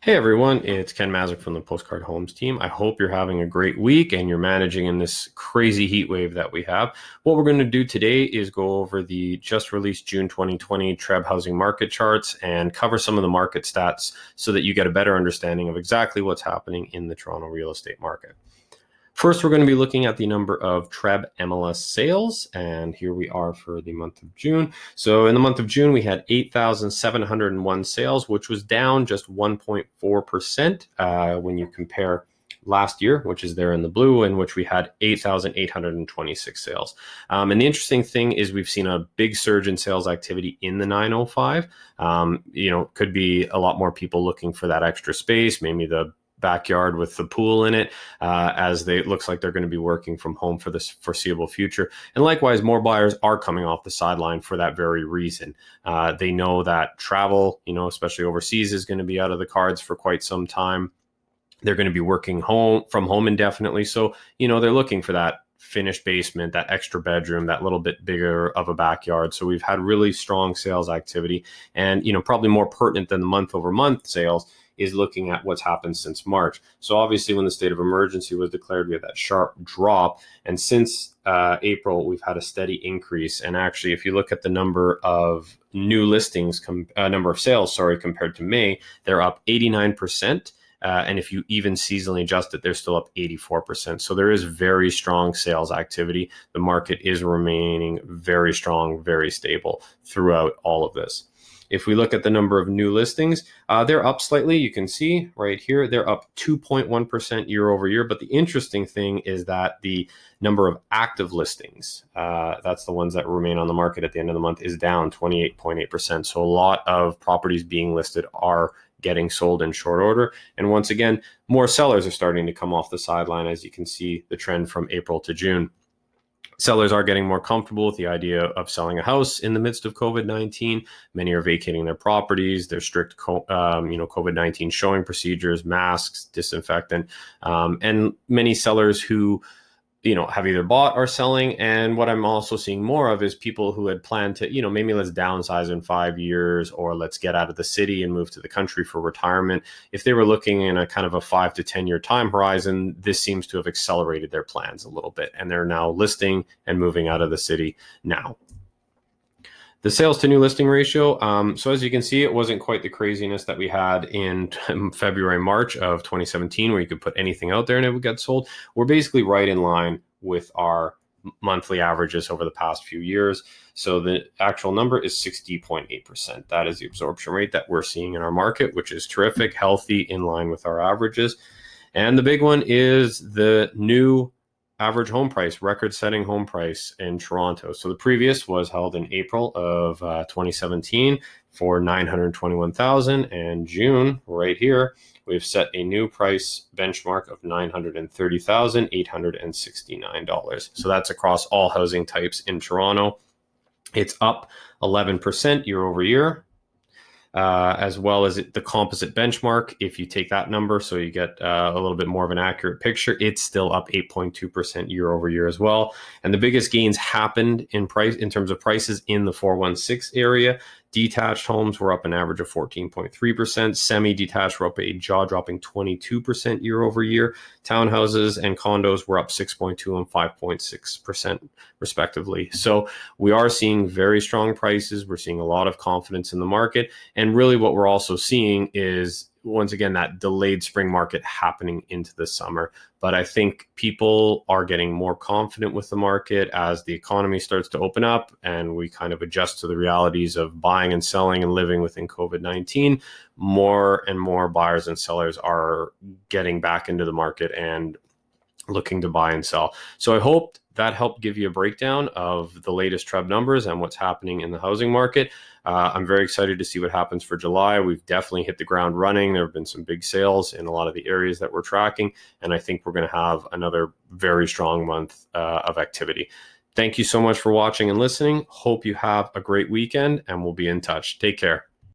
Hey everyone, it's Ken Mazik from the Postcard Homes team. I hope you're having a great week and you're managing in this crazy heat wave that we have. What we're going to do today is go over the just released June 2020 TREB housing market charts and cover some of the market stats so that you get a better understanding of exactly what's happening in the Toronto real estate market. First, we're going to be looking at the number of TREB MLS sales, and here we are for the month of June. So in the month of June, we had 8,701 sales, which was down just 1.4% when you compare last year, which is there in the blue, in which we had 8,826 sales. And the interesting thing is we've seen a big surge in sales activity in the 905. Could be a lot more people looking for that extra space, maybe the backyard with the pool in it, it looks like they're going to be working from home for this foreseeable future. And likewise, more buyers are coming off the sideline for that very reason. They know that travel, especially overseas, is going to be out of the cards for quite some time. They're going to be working from home indefinitely. So, they're looking for that finished basement, that extra bedroom, that little bit bigger of a backyard. So we've had really strong sales activity, and, probably more pertinent than the month over month sales is looking at what's happened since March. So obviously when the state of emergency was declared, we had that sharp drop. And since April, we've had a steady increase. And actually, if you look at the number of new listings, number of sales, compared to May, they're up 89%. And if you even seasonally adjust it, they're still up 84%. So there is very strong sales activity. The market is remaining very strong, very stable throughout all of this. If we look at the number of new listings, they're up slightly. You can see right here, they're up 2.1% year over year. But the interesting thing is that the number of active listings, that's the ones that remain on the market at the end of the month, is down 28.8%. So a lot of properties being listed are getting sold in short order. And once again, more sellers are starting to come off the sideline, as you can see the trend from April to June. Sellers are getting more comfortable with the idea of selling a house in the midst of COVID-19. Many are vacating their properties. There's strict, COVID-19 showing procedures, masks, disinfectant, and many sellers who, have either bought or selling. And what I'm also seeing more of is people who had planned to, maybe let's downsize in 5 years, or let's get out of the city and move to the country for retirement. If they were looking in a kind of a 5 to 10 year time horizon, this seems to have accelerated their plans a little bit. And they're now listing and moving out of the city now. The sales to new listing ratio. So as you can see, it wasn't quite the craziness that we had in February, March of 2017, where you could put anything out there and it would get sold. We're basically right in line with our monthly averages over the past few years. So the actual number is 60.8%. That is the absorption rate that we're seeing in our market, which is terrific, healthy, in line with our averages. And the big one is the new average home price, record-setting home price in Toronto. So the previous was held in April of 2017 for $921,000, and June, right here, we've set a new price benchmark of $930,869. So that's across all housing types in Toronto. It's up 11% year over year. As well as the composite benchmark. If you take that number, so you get a little bit more of an accurate picture, it's still up 8.2% year over year as well. And the biggest gains happened in terms of prices in the 416 area. Detached homes were up an average of 14.3%. Semi-detached were up a jaw-dropping 22% year over year. Townhouses and condos were up 6.2% and 5.6% respectively. So we are seeing very strong prices. We're seeing a lot of confidence in the market. And really what we're also seeing is, once again, that delayed spring market happening into the summer. But I think people are getting more confident with the market as the economy starts to open up and we kind of adjust to the realities of buying and selling and living within COVID-19. More and more buyers and sellers are getting back into the market and looking to buy and sell. So I hope that helped give you a breakdown of the latest TREB numbers and what's happening in the housing market. I'm very excited to see what happens for July. We've definitely hit the ground running. There have been some big sales in a lot of the areas that we're tracking, and I think we're going to have another very strong month of activity. Thank you so much for watching and listening. Hope you have a great weekend, and we'll be in touch. Take care.